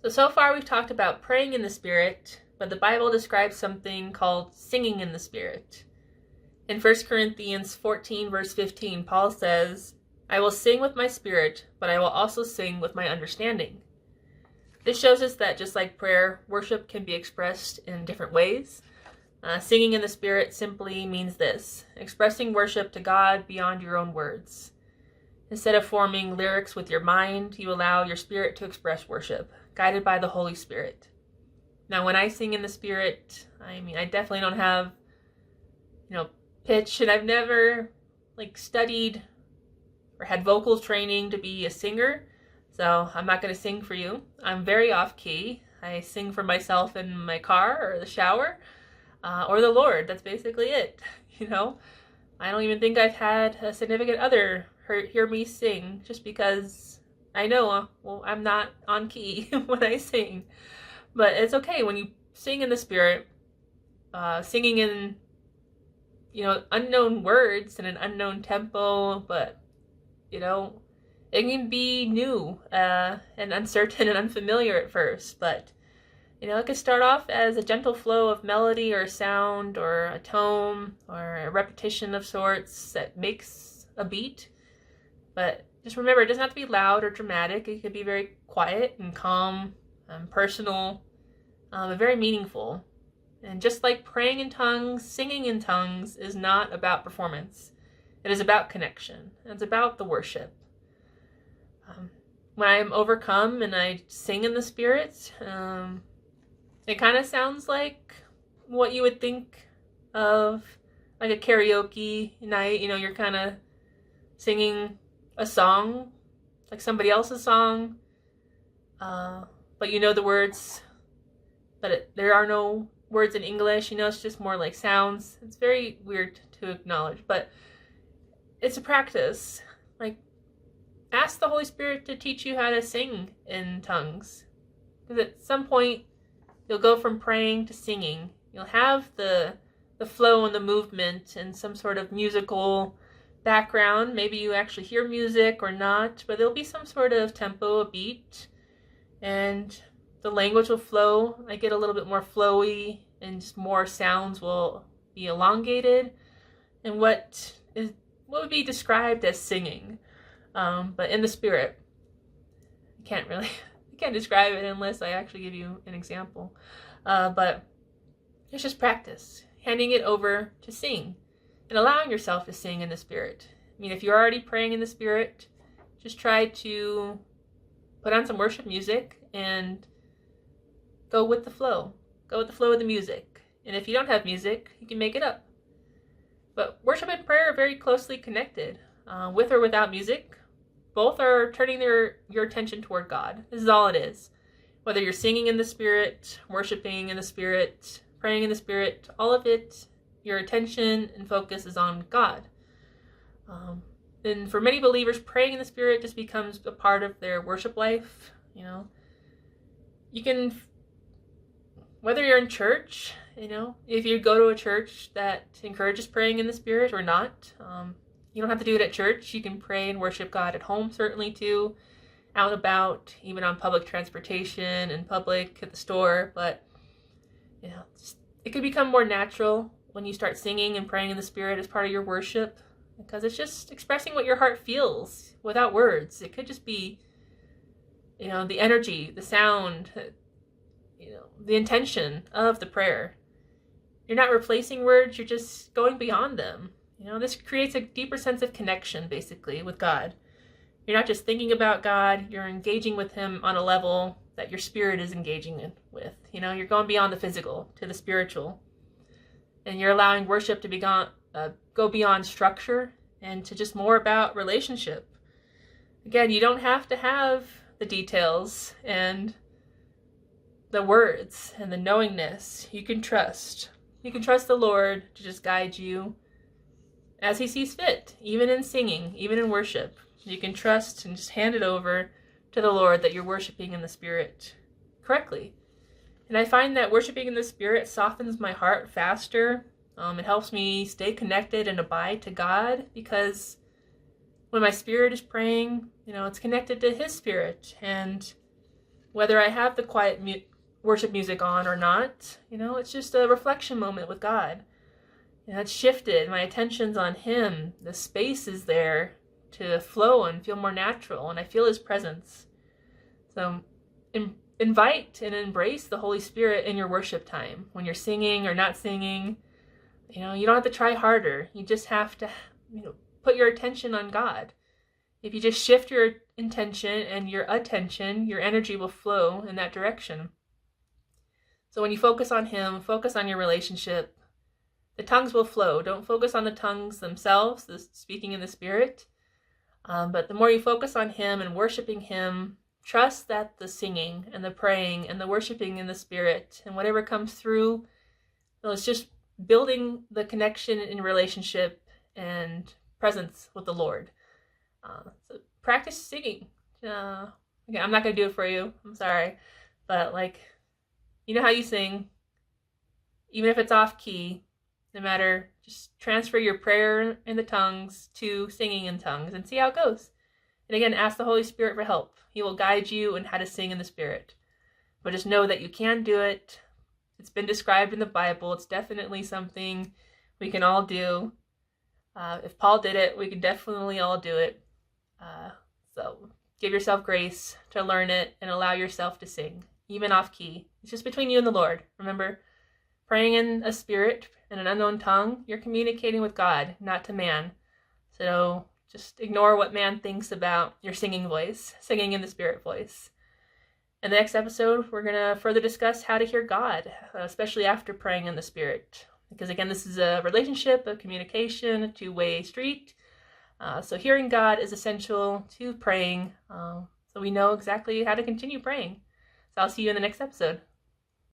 So far we've talked about praying in the Spirit, but the Bible describes something called singing in the Spirit. In 1 Corinthians 14, verse 15, Paul says, "I will sing with my spirit, but I will also sing with my understanding." This shows us that just like prayer, worship can be expressed in different ways. Singing in the Spirit simply means this: expressing worship to God beyond your own words. Instead of forming lyrics with your mind, you allow your spirit to express worship, guided by the Holy Spirit. Now, when I sing in the Spirit, I definitely don't have, pitch, and I've never, studied or had vocal training to be a singer, so I'm not going to sing for you. I'm very off-key. I sing for myself in my car or the shower, or the Lord. That's basically it, I don't even think I've had a significant other hear me sing, just because I know, I'm not on key when I sing. But it's okay when you sing in the Spirit, singing in, unknown words and an unknown tempo, but, it can be new and uncertain and unfamiliar at first, but, it could start off as a gentle flow of melody or sound or a tone or a repetition of sorts that makes a beat. But just remember, it doesn't have to be loud or dramatic. It could be very quiet and calm, personal, but very meaningful. And just like praying in tongues, singing in tongues is not about performance. It is about connection. It's about the worship. When I'm overcome and I sing in the Spirit, it kind of sounds like what you would think of like a karaoke night. You're kind of singing a song, like somebody else's song, but you know the words, but there are no words in English. It's just more like sounds. It's very weird to acknowledge, but it's a practice. Ask the Holy Spirit to teach you how to sing in tongues, because at some point you'll go from praying to singing. You'll have the flow and the movement and some sort of musical background. Maybe you actually hear music or not, but there'll be some sort of tempo, a beat, and the language will flow. I get a little bit more flowy, and just more sounds will be elongated, and what would be described as singing, but in the Spirit. I can't describe it unless I actually give you an example. But it's just practice, handing it over to sing and allowing yourself to sing in the Spirit. If you're already praying in the Spirit, just try to put on some worship music and go with the flow. Go with the flow of the music. And if you don't have music, you can make it up. But worship and prayer are very closely connected. With or without music, both are turning your attention toward God. This is all it is. Whether you're singing in the Spirit, worshiping in the Spirit, praying in the Spirit, all of it, your attention and focus is on God. And for many believers, praying in the Spirit just becomes a part of their worship life. You can, whether you're in church, if you go to a church that encourages praying in the Spirit or not, you don't have to do it at church. You can pray and worship God at home, certainly too, out and about, even on public transportation, in public, at the store. But, it could become more natural when you start singing and praying in the Spirit as part of your worship, because it's just expressing what your heart feels without words. It could just be, the energy, the sound, the intention of the prayer. You're not replacing words, you're just going beyond them. This creates a deeper sense of connection, basically, with God. You're not just thinking about God, you're engaging with Him on a level that your spirit is engaging with. You're going beyond the physical to the spiritual. And you're allowing worship to go beyond structure and to just more about relationship. Again, you don't have to have the details and the words and the knowingness. You can trust. You can trust the Lord to just guide you as He sees fit, even in singing, even in worship. You can trust and just hand it over to the Lord that you're worshiping in the Spirit correctly. And I find that worshiping in the Spirit softens my heart faster. It helps me stay connected and abide to God, because when my spirit is praying, it's connected to His Spirit, and whether I have the quiet worship music on or not, it's just a reflection moment with God. It's shifted. My attention's on Him. The space is there to flow and feel more natural, and I feel His presence. So invite and embrace the Holy Spirit in your worship time. When you're singing or not singing, you don't have to try harder. You just have to, put your attention on God. If you just shift your intention and your attention, your energy will flow in that direction. So when you focus on Him, focus on your relationship, the tongues will flow. Don't focus on the tongues themselves, the speaking in the Spirit. But the more you focus on Him and worshiping Him, trust that the singing and the praying and the worshiping in the Spirit and whatever comes through, it's just building the connection in relationship and presence with the Lord. So practice singing. Okay, I'm not going to do it for you. I'm sorry. But you know how you sing, even if it's off key, no matter, just transfer your prayer in the tongues to singing in tongues and see how it goes. And again, ask the Holy Spirit for help. He will guide you in how to sing in the Spirit. But just know that you can do it. It's been described in the Bible. It's definitely something we can all do. If Paul did it, we can definitely all do it. So give yourself grace to learn it and allow yourself to sing, even off key. It's just between you and the Lord. Remember, praying in a spirit, in an unknown tongue, you're communicating with God, not to man. So just ignore what man thinks about your singing voice, singing in the Spirit voice. In the next episode, we're going to further discuss how to hear God, especially after praying in the Spirit. Because again, this is a relationship, a communication, a two-way street. So hearing God is essential to praying, so we know exactly how to continue praying. So I'll see you in the next episode.